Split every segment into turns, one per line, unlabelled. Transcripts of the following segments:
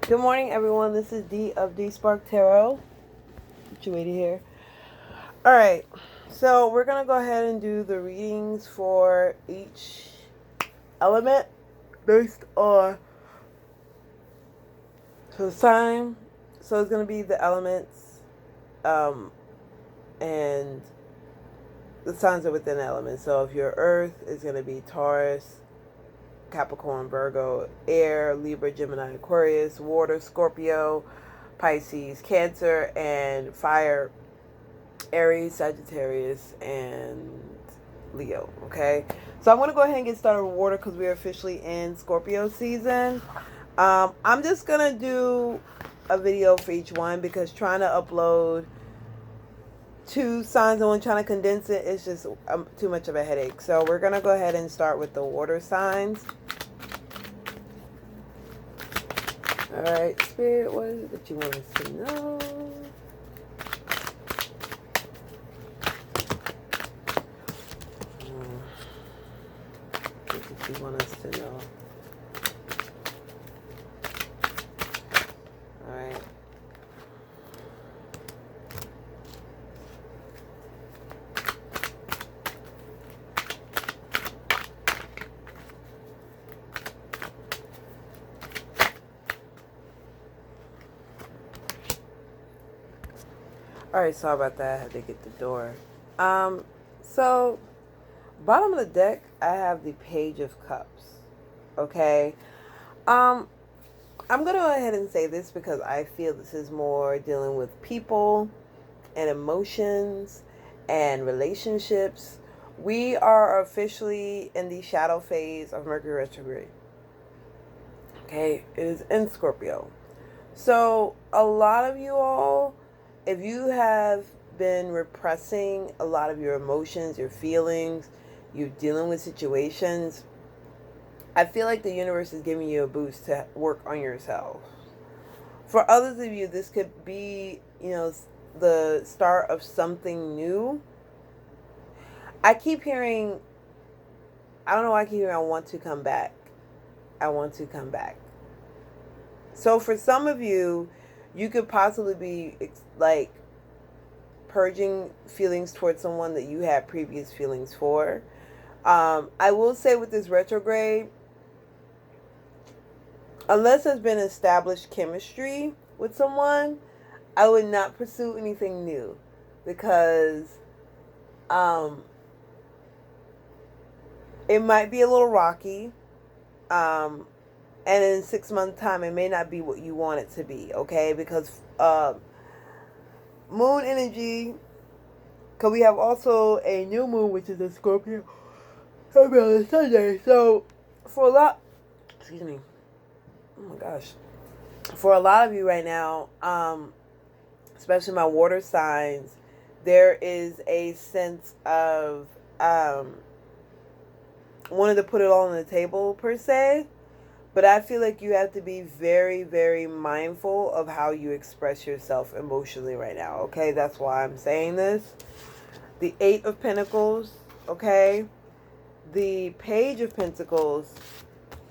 Good morning, everyone. This is D of D Spark Tarot. Situated here. All right. So we're gonna go ahead and do the readings for each element based on the sign. So it's gonna be the elements, and the signs are within elements. So if you're Earth, it's gonna be Taurus, Capricorn, Virgo, Air, Libra, Gemini, Aquarius, Water, Scorpio, Pisces, Cancer, and Fire, Aries, Sagittarius, and Leo. Okay, so I'm going to go ahead and get started with water because we're officially in Scorpio season. I'm just going to do a video for each one because trying to upload two signs and one trying to condense it is just too much of a headache. So we're going to go ahead and start with the water signs. All right, Spirit, what is it that you want us to know? What you want us to know? All right. All right, sorry about that. I had to get the door. So bottom of the deck, I have the Page of Cups. Okay. I'm gonna go ahead and say this because I feel this is more dealing with people and emotions and relationships. We are officially in the shadow phase of Mercury retrograde. Okay, it is in Scorpio. So a lot of you all, if you have been repressing a lot of your emotions, your feelings, you're dealing with situations, I feel like the universe is giving you a boost to work on yourself. For others of you, this could be, the start of something new. I keep hearing, I don't know why I keep hearing, I want to come back. I want to come back. So for some of you, you could possibly be like purging feelings towards someone that you had previous feelings for. I will say with this retrograde, unless there's been established chemistry with someone, I would not pursue anything new because it might be a little rocky. And in 6 months' time, it may not be what you want it to be, okay? Because moon energy, because we have also a new moon, which is a Scorpio, on Sunday. So, for a lot, excuse me, oh my gosh, for a lot of you right now, especially my water signs, there is a sense of wanting to put it all on the table, per se. But I feel like you have to be very, very mindful of how you express yourself emotionally right now, okay? That's why I'm saying this. The Eight of Pentacles, okay? The Page of Pentacles,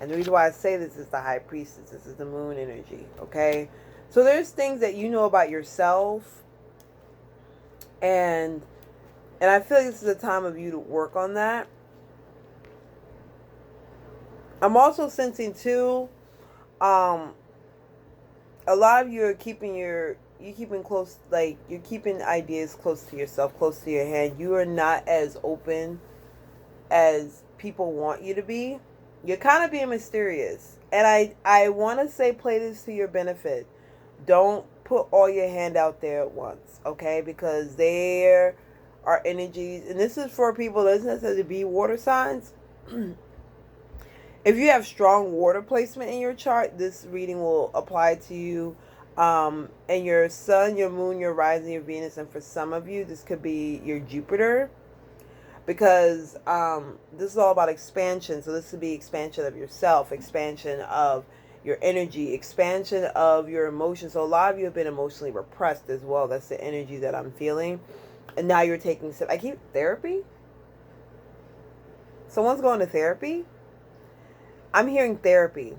and the reason why I say this is the High Priestess. This is the moon energy, okay? So there's things that you know about yourself, and I feel like this is a time of you to work on that. I'm also sensing too, a lot of you are keeping close, like you're keeping ideas close to yourself, close to your hand. You are not as open as people want you to be. You're kind of being mysterious. And I want to say play this to your benefit. Don't put all your hand out there at once, okay? Because there are energies, and this is for people that doesn't necessarily be water signs. If you have strong water placement in your chart, this reading will apply to you. And your sun, your moon, your rising, your Venus, and for some of you, this could be your Jupiter. Because this is all about expansion. So this would be expansion of yourself, expansion of your energy, expansion of your emotions. So a lot of you have been emotionally repressed as well. That's the energy that I'm feeling. And now you're taking steps. I keep therapy. Someone's going to therapy. I'm hearing therapy.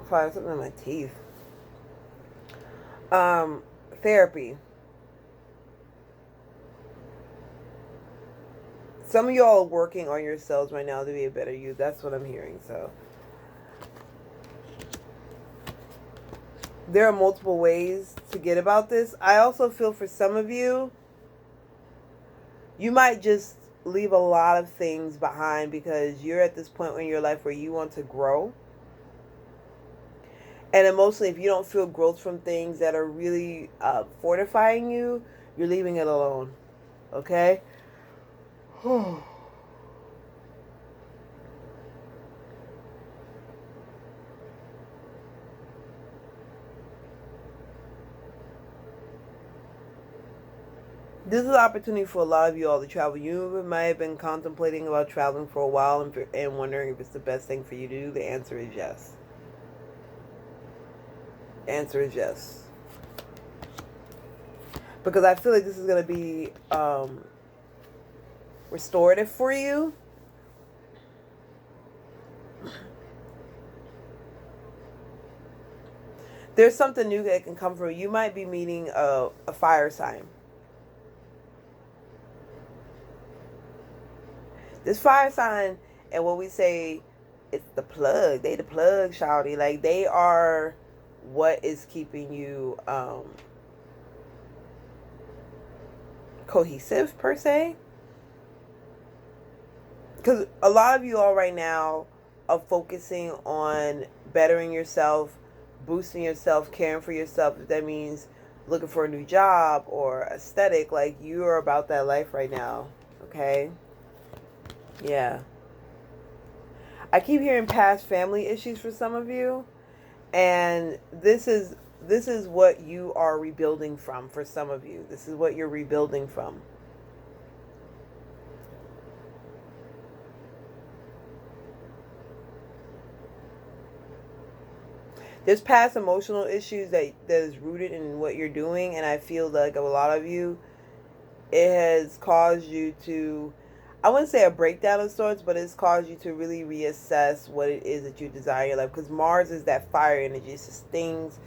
Fire, something in my teeth. Therapy. Some of y'all are working on yourselves right now to be a better you. That's what I'm hearing. So there are multiple ways to get about this. I also feel for some of you, you might just leave a lot of things behind because you're at this point in your life where you want to grow. And emotionally, if you don't feel growth from things that are really fortifying you, you're leaving it alone. Okay? This is an opportunity for a lot of you all to travel. You might have been contemplating about traveling for a while and wondering if it's the best thing for you to do. The answer is yes. The answer is yes. Because I feel like this is going to be restorative for you. There's something new that can come from you. You might be meeting a fire sign. This fire sign, and what we say, it's the plug. They the plug, shawty. Like, they are what is keeping you cohesive, per se. Because a lot of you all right now are focusing on bettering yourself, boosting yourself, caring for yourself. If that means looking for a new job or aesthetic, like, you are about that life right now. Okay? Yeah. I keep hearing past family issues for some of you, and this is what you are rebuilding from for some of you. This is what you're rebuilding from. There's past emotional issues that is rooted in what you're doing, and I feel like a lot of you, it has caused you to, I wouldn't say a breakdown of sorts, but it's caused you to really reassess what it is that you desire in your life. Because Mars is that fire energy. It's just things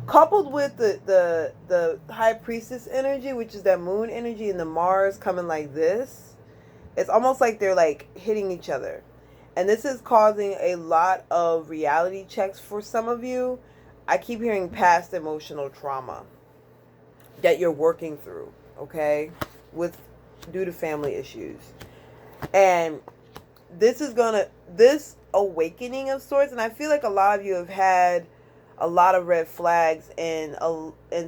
coupled with the high priestess energy, which is that moon energy, and the Mars coming like this. It's almost like they're like hitting each other. And this is causing a lot of reality checks for some of you. I keep hearing past emotional trauma that you're working through, okay, due to family issues. And this awakening of sorts, and I feel like a lot of you have had a lot of red flags and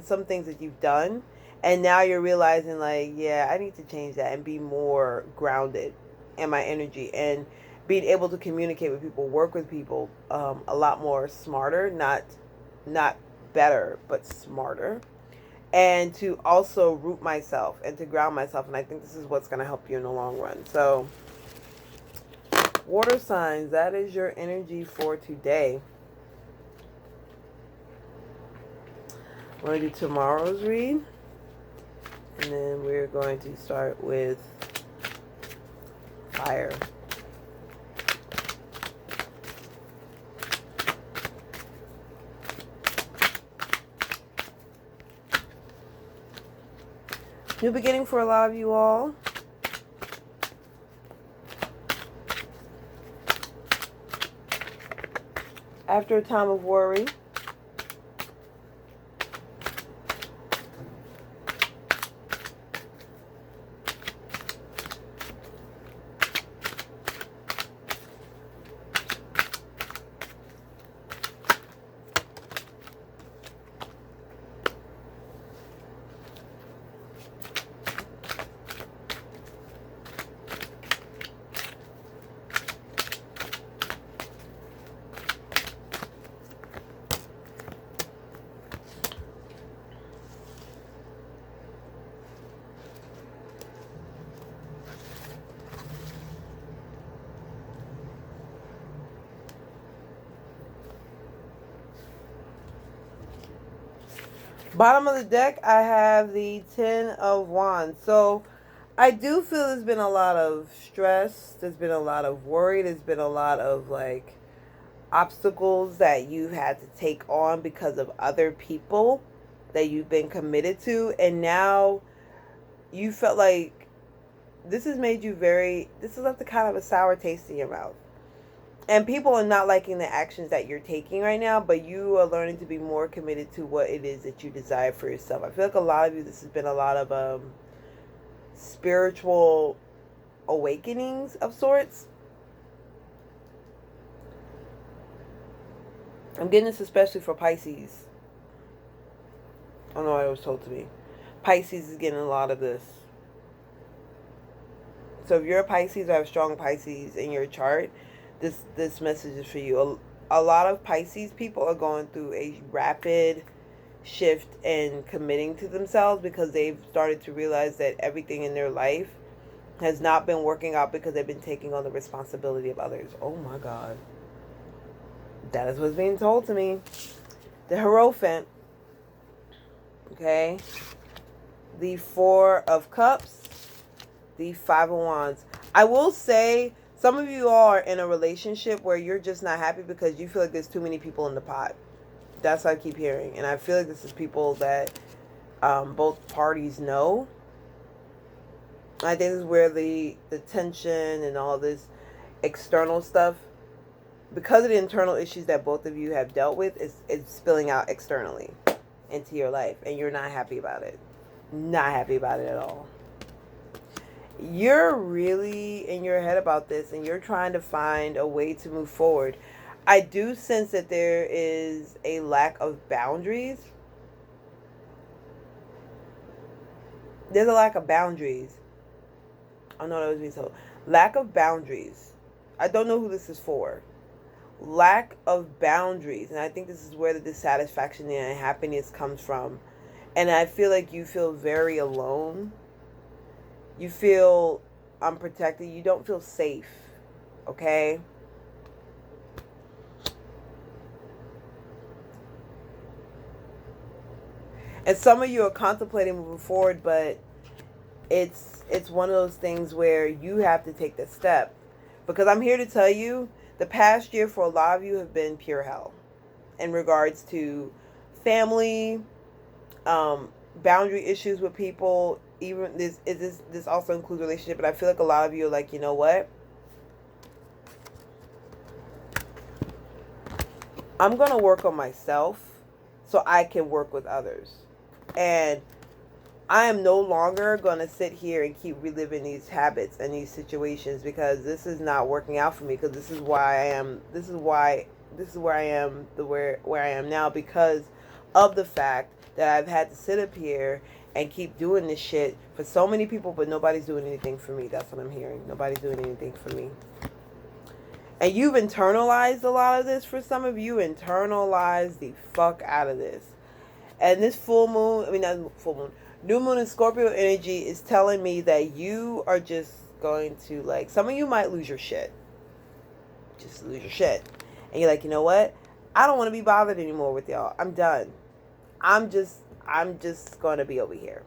some things that you've done, and now you're realizing, like, yeah, I need to change that and be more grounded in my energy and being able to communicate with people, work with people a lot more smarter, not better, but smarter, and to also root myself and to ground myself. And I think this is what's going to help you in the long run. So, water signs, that is your energy for today. I'm going to do tomorrow's read, and then we're going to start with fire. New beginning for a lot of you all. After a time of worry. Bottom of the deck, I have the Ten of Wands. So I do feel there's been a lot of stress. There's been a lot of worry. There's been a lot of, like, obstacles that you had to take on because of other people that you've been committed to, and now you felt like this has made you this has left a kind of a sour taste in your mouth. And people are not liking the actions that you're taking right now, but you are learning to be more committed to what it is that you desire for yourself. I feel like a lot of you, this has been a lot of spiritual awakenings of sorts. I'm getting this especially for Pisces. I don't know what it was told to me. Pisces is getting a lot of this. So if you're a Pisces or have strong Pisces in your chart, this message is for you. A lot of Pisces people are going through a rapid shift in committing to themselves because they've started to realize that everything in their life has not been working out because they've been taking on the responsibility of others. Oh my God. That is what's being told to me. The Hierophant. Okay. The Four of Cups. The Five of Wands. I will say, some of you are in a relationship where you're just not happy because you feel like there's too many people in the pot. That's what I keep hearing. And I feel like this is people that both parties know. I think this is where the tension and all this external stuff, because of the internal issues that both of you have dealt with, is spilling out externally into your life. And you're not happy about it. Not happy about it at all. You're really in your head about this and you're trying to find a way to move forward. I do sense that there is a lack of boundaries. There's a lack of boundaries. I know that was being told. Lack of boundaries. I don't know who this is for. Lack of boundaries. And I think this is where the dissatisfaction and unhappiness comes from. And I feel like you feel very alone. You feel unprotected. You don't feel safe. Okay? And some of you are contemplating moving forward, but it's one of those things where you have to take the step. Because I'm here to tell you, the past year for a lot of you have been pure hell. In regards to family, boundary issues with people. Even this also includes relationship, but I feel like a lot of you are like, you know what? I'm going to work on myself so I can work with others. And I am no longer going to sit here and keep reliving these habits and these situations because this is not working out for me, because this is why I am where I am now, because of the fact that I've had to sit up here and keep doing this shit for so many people, but nobody's doing anything for me. That's what I'm hearing. Nobody's doing anything for me. And you've internalized a lot of this. For some of you, internalized the fuck out of this. And this full moon, not full moon, new moon in Scorpio energy is telling me that you are just going to, like, some of you might lose your shit. Just lose your shit. And you're like, you know what? I don't want to be bothered anymore with y'all. I'm done. I'm just going to be over here.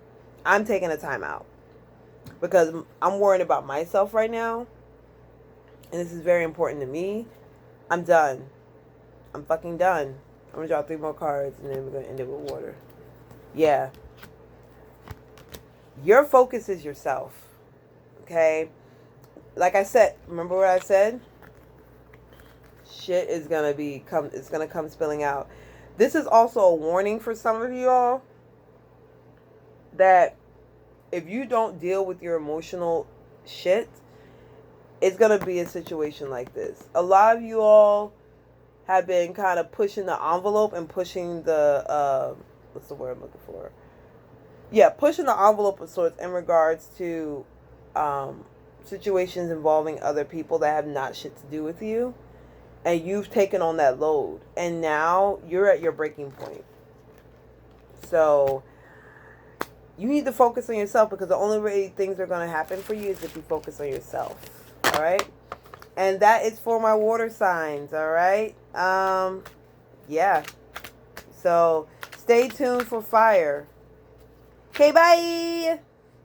I'm taking a time out because I'm worrying about myself right now. And this is very important to me. I'm done. I'm fucking done. I'm going to draw 3 more cards and then we're going to end it with water. Yeah. Your focus is yourself. Okay? Like I said, remember what I said? Shit is going to come spilling out. This is also a warning for some of you all that if you don't deal with your emotional shit, it's going to be a situation like this. A lot of you all have been kind of pushing the envelope and pushing the, what's the word I'm looking for? Yeah, pushing the envelope of sorts in regards to situations involving other people that have not shit to do with you. And you've taken on that load. And now you're at your breaking point. So you need to focus on yourself, because the only way things are going to happen for you is if you focus on yourself. All right? And that is for my water signs. All right? Yeah. So stay tuned for fire. Okay, bye.